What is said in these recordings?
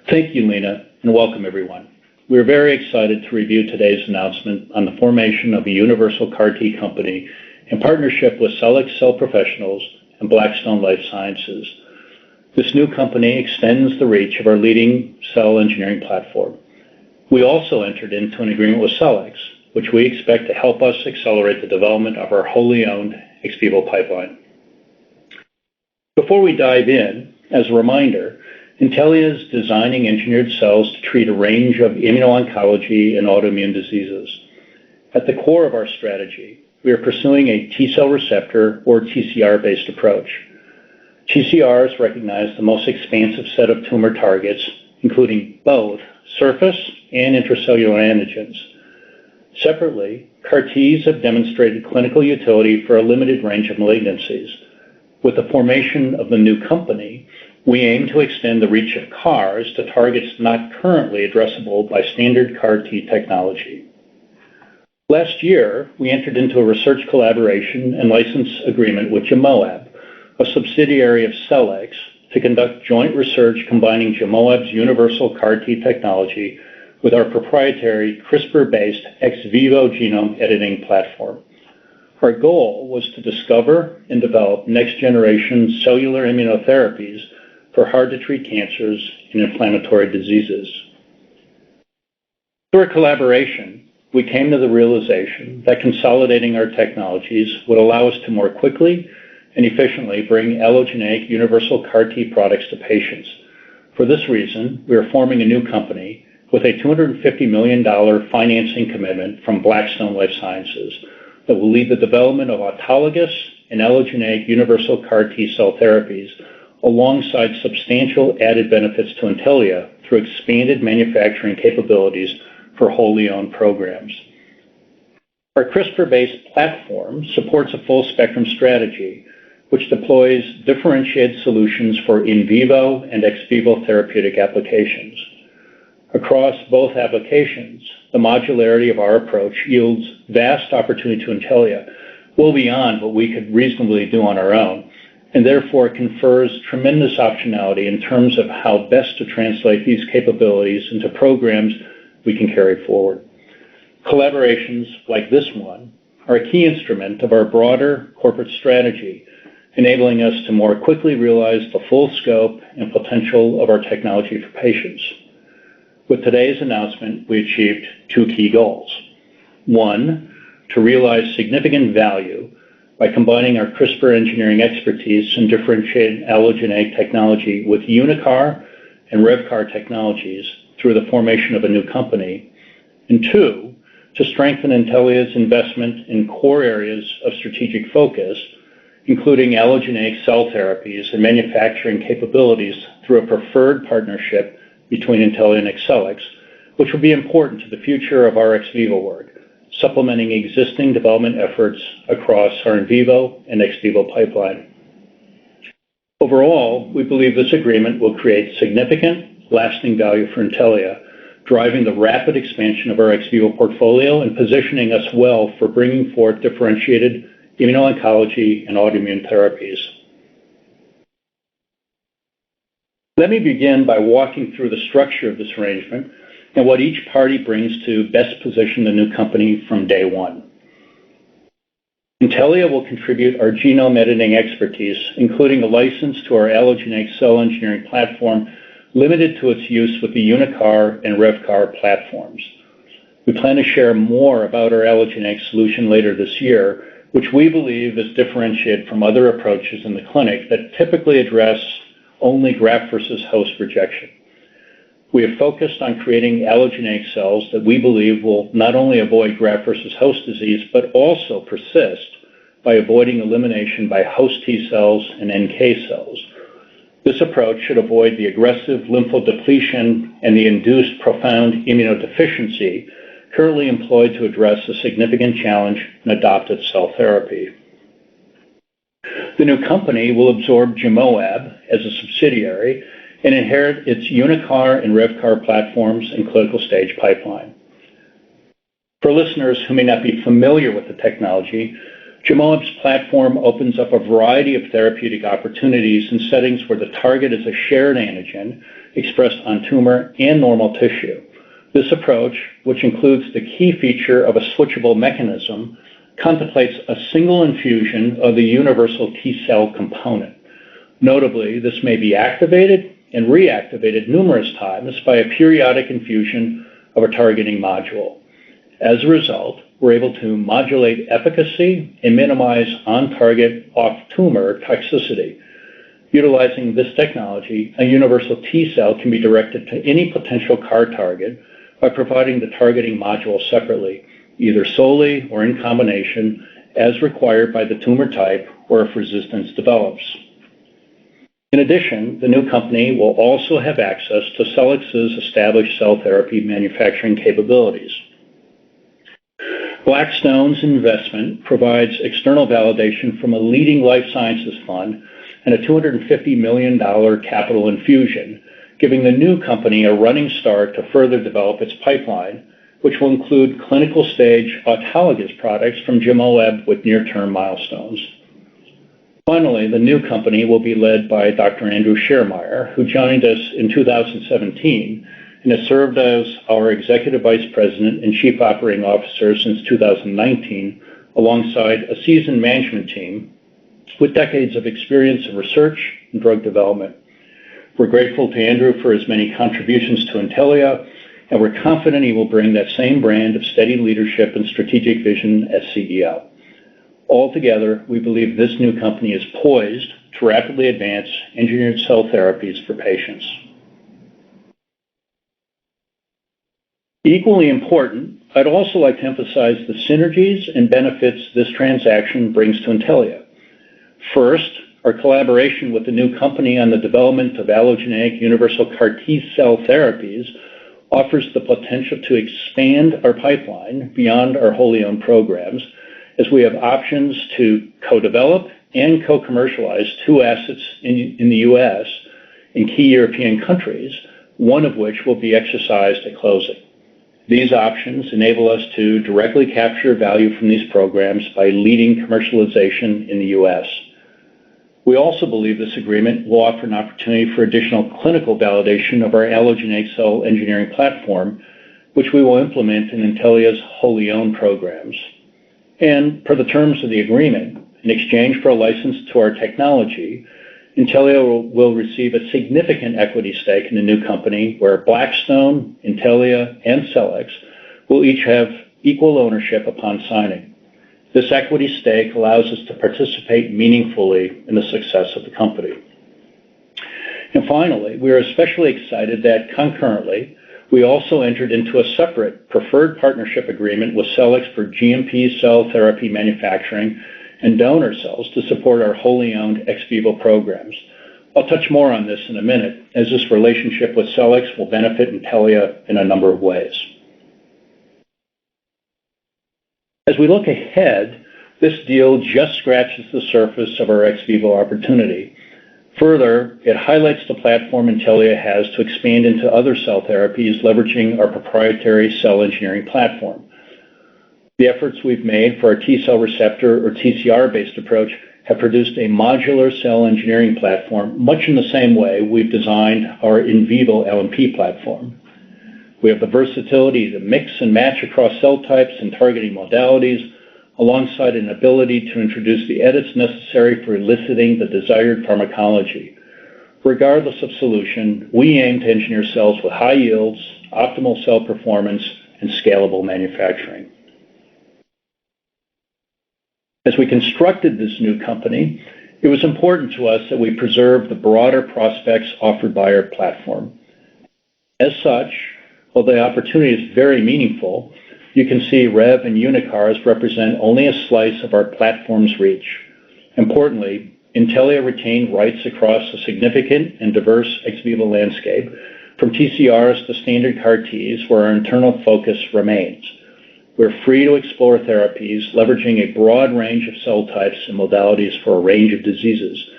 Thank you, Lena, and welcome everyone. We are very excited to review today's announcement on the formation of a universal CAR-T company in partnership with Cellex Cell Professionals and Blackstone Life Sciences. This new company extends the reach of our leading cell engineering platform. We also entered into an agreement with Cellex, which we expect to help us accelerate the development of our wholly owned ex vivo pipeline. Before we dive in, as a reminder, Intellia is designing engineered cells to treat a range of immuno-oncology and autoimmune diseases. At the core of our strategy, we are pursuing a T-cell receptor or TCR-based approach. TCRs recognize the most expansive set of tumor targets, including both surface and intracellular antigens. Separately, CAR-Ts have demonstrated clinical utility for a limited range of malignancies. With the formation of the new company, we aim to extend the reach of CARs to targets not currently addressable by standard CAR-T technology. Last year, we entered into a research collaboration and license agreement with GEMoaB, a subsidiary of Cellex, to conduct joint research combining GEMoaB's universal CAR-T technology with our proprietary CRISPR-based ex vivo genome editing platform. Our goal was to discover and develop next-generation cellular immunotherapies for hard-to-treat cancers and inflammatory diseases. Through our collaboration, we came to the realization that consolidating our technologies would allow us to more quickly and efficiently bring allogeneic universal CAR-T products to patients. For this reason, we are forming a new company with a $250 million financing commitment from Blackstone Life Sciences that will lead the development of autologous and allogeneic universal CAR-T cell therapies alongside substantial added benefits to Intellia through expanded manufacturing capabilities for wholly owned programs. Our CRISPR-based platform supports a full-spectrum strategy, which deploys differentiated solutions for in vivo and ex vivo therapeutic applications. Across both applications, the modularity of our approach yields vast opportunity to Intellia, well beyond what we could reasonably do on our own, and therefore confers tremendous optionality in terms of how best to translate these capabilities into programs we can carry forward. Collaborations like this one are a key instrument of our broader corporate strategy, enabling us to more quickly realize the full scope and potential of our technology for patients. With today's announcement, we achieved two key goals. One, to realize significant value by combining our CRISPR engineering expertise and differentiated allogeneic technology with UniCAR and RevCAR technologies through the formation of a new company. And two, to strengthen Intellia's investment in core areas of strategic focus, including allogeneic cell therapies and manufacturing capabilities through a preferred partnership between Intellia and Cellex, which will be important to the future of our ex vivo work, supplementing existing development efforts across our in vivo and ex vivo pipeline. Overall, we believe this agreement will create significant, lasting value for Intellia, driving the rapid expansion of our ex vivo portfolio and positioning us well for bringing forth differentiated immuno-oncology and autoimmune therapies. Let me begin by walking through the structure of this arrangement and what each party brings to best position the new company from day one. Intellia will contribute our genome editing expertise, including a license to our allogeneic cell engineering platform limited to its use with the UniCAR and RevCAR platforms. We plan to share more about our allogeneic solution later this year, which we believe is differentiated from other approaches in the clinic that typically address only graft versus host rejection. We have focused on creating allogeneic cells that we believe will not only avoid graft versus host disease, but also persist by avoiding elimination by host T cells and NK cells. This approach should avoid the aggressive lymphodepletion and the induced profound immunodeficiency currently employed to address a significant challenge in adoptive cell therapy. The new company will absorb GEMoaB as a subsidiary and inherit its UniCAR and RevCAR platforms and clinical stage pipeline. For listeners who may not be familiar with the technology, Gemoab's platform opens up a variety of therapeutic opportunities in settings where the target is a shared antigen expressed on tumor and normal tissue. This approach, which includes the key feature of a switchable mechanism, contemplates a single infusion of the universal T-cell component. Notably, this may be activated and reactivated numerous times by a periodic infusion of a targeting module. As a result, we're able to modulate efficacy and minimize on-target, off-tumor toxicity. Utilizing this technology, a universal T-cell can be directed to any potential CAR target by providing the targeting module separately, either solely or in combination, as required by the tumor type or if resistance develops. In addition, the new company will also have access to Cellex's established cell therapy manufacturing capabilities. Blackstone's investment provides external validation from a leading life sciences fund and a $250 million capital infusion, giving the new company a running start to further develop its pipeline, which will include clinical stage autologous products from Gemoab with near-term milestones. Finally, the new company will be led by Dr. Andrew Schermeyer, who joined us in 2017 and has served as our Executive Vice President and Chief Operating Officer since 2019, alongside a seasoned management team with decades of experience in research and drug development. We're grateful to Andrew for his many contributions to Intellia, and we're confident he will bring that same brand of steady leadership and strategic vision as CEO. Altogether, we believe this new company is poised to rapidly advance engineered cell therapies for patients. Equally important, I'd also like to emphasize the synergies and benefits this transaction brings to Intellia. First, our collaboration with the new company on the development of allogeneic universal CAR T-cell therapies offers the potential to expand our pipeline beyond our wholly owned programs, as we have options to co-develop and co-commercialize 2 assets in the U.S. and key European countries, one of which will be exercised at closing. These options enable us to directly capture value from these programs by leading commercialization in the U.S. We also believe this agreement will offer an opportunity for additional clinical validation of our allogeneic cell engineering platform, which we will implement in Intellia's wholly owned programs. And per the terms of the agreement, in exchange for a license to our technology, Intellia will receive a significant equity stake in the new company where Blackstone, Intellia, and Cellex will each have equal ownership upon signing. This equity stake allows us to participate meaningfully in the success of the company. And finally, we are especially excited that concurrently, we also entered into a separate preferred partnership agreement with Cellex for GMP cell therapy manufacturing and donor cells to support our wholly owned ex vivo programs. I'll touch more on this in a minute, as this relationship with Cellex will benefit Intellia in a number of ways. As we look ahead, this deal just scratches the surface of our ex vivo opportunity. Further, it highlights the platform Intellia has to expand into other cell therapies leveraging our proprietary cell engineering platform. The efforts we've made for our T-cell receptor or TCR-based approach have produced a modular cell engineering platform, much in the same way we've designed our in vivo LNP platform. We have the versatility to mix and match across cell types and targeting modalities, alongside an ability to introduce the edits necessary for eliciting the desired pharmacology. Regardless of solution, we aim to engineer cells with high yields, optimal cell performance, and scalable manufacturing. As we constructed this new company, it was important to us that we preserve the broader prospects offered by our platform. As such, while the opportunity is very meaningful, you can see Rev and Unicars represent only a slice of our platform's reach. Importantly, Intellia retained rights across a significant and diverse ex vivo landscape, from TCRs to standard CAR Ts, where our internal focus remains. We're free to explore therapies, leveraging a broad range of cell types and modalities for a range of diseases.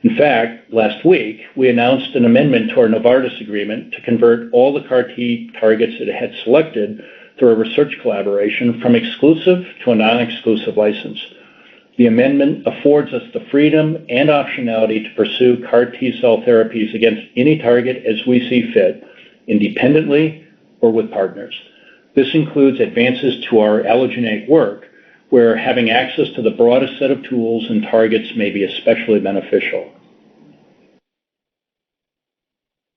In fact, last week, we announced an amendment to our Novartis agreement to convert all the CAR T targets it had selected through a research collaboration from exclusive to a non-exclusive license. The amendment affords us the freedom and optionality to pursue CAR T-cell therapies against any target as we see fit, independently or with partners. This includes advances to our allogeneic work, where having access to the broadest set of tools and targets may be especially beneficial.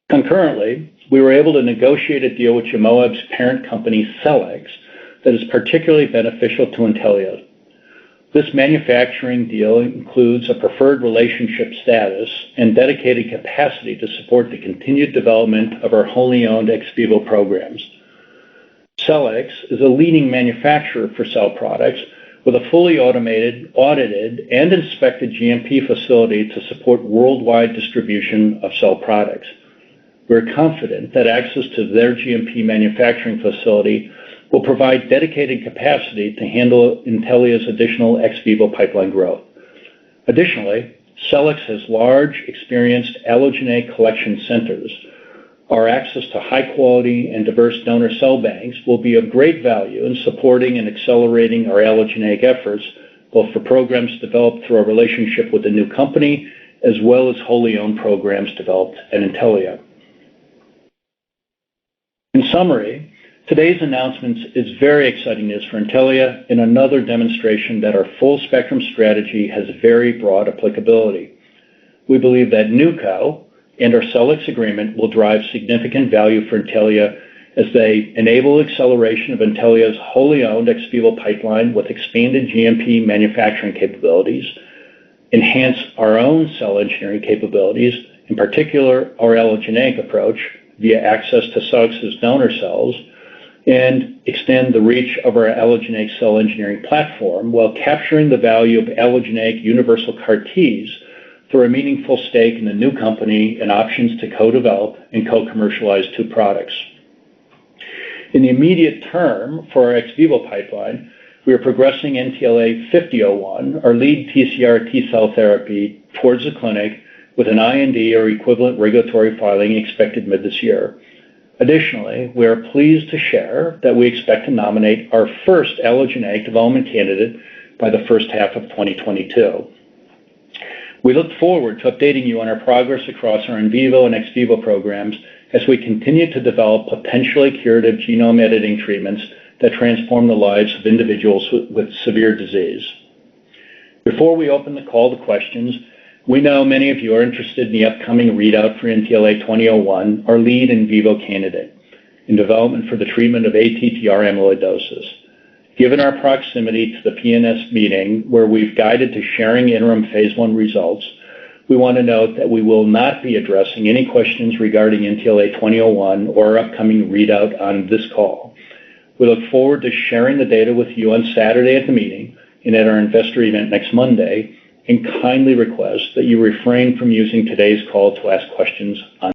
Concurrently, we were able to negotiate a deal with Jamoab's parent company, Cellex, that is particularly beneficial to Intellia. This manufacturing deal includes a preferred relationship status and dedicated capacity to support the continued development of our wholly owned ex vivo programs. Cellex is a leading manufacturer for cell products with a fully automated, audited, and inspected GMP facility to support worldwide distribution of cell products. We're confident that access to their GMP manufacturing facility will provide dedicated capacity to handle Intellia's additional ex vivo pipeline growth. Additionally, Cellex has large, experienced allogeneic collection centers. Our access to high-quality and diverse donor cell banks will be of great value in supporting and accelerating our allogeneic efforts, both for programs developed through our relationship with the new company, as well as wholly owned programs developed at Intellia. In summary, today's announcement is very exciting news for Intellia and another demonstration that our full-spectrum strategy has very broad applicability. We believe that NewCo and our Cellex agreement will drive significant value for Intellia as they enable acceleration of Intellia's wholly owned ex vivo pipeline with expanded GMP manufacturing capabilities, enhance our own cell engineering capabilities, in particular our allogeneic approach via access to Cellex's donor cells, and extend the reach of our allogeneic cell engineering platform while capturing the value of allogeneic universal CAR Ts through a meaningful stake in the new company and options to co-develop and co-commercialize two products. In the immediate term for our ex vivo pipeline, we are progressing NTLA-5001, our lead TCR T-cell therapy, towards the clinic with an IND or equivalent regulatory filing expected mid this year. Additionally, we are pleased to share that we expect to nominate our first allogeneic development candidate by the first half of 2022. We look forward to updating you on our progress across our in vivo and ex vivo programs as we continue to develop potentially curative genome editing treatments that transform the lives of individuals with severe disease. Before we open the call to questions, we know many of you are interested in the upcoming readout for NTLA-2001, our lead in vivo candidate in development for the treatment of ATTR amyloidosis. Given our proximity to the PNS meeting, where we've guided to sharing interim phase 1 results, we want to note that we will not be addressing any questions regarding NTLA-2001 or our upcoming readout on this call. We look forward to sharing the data with you on Saturday at the meeting and at our investor event next Monday, and kindly request that you refrain from using today's call to ask questions on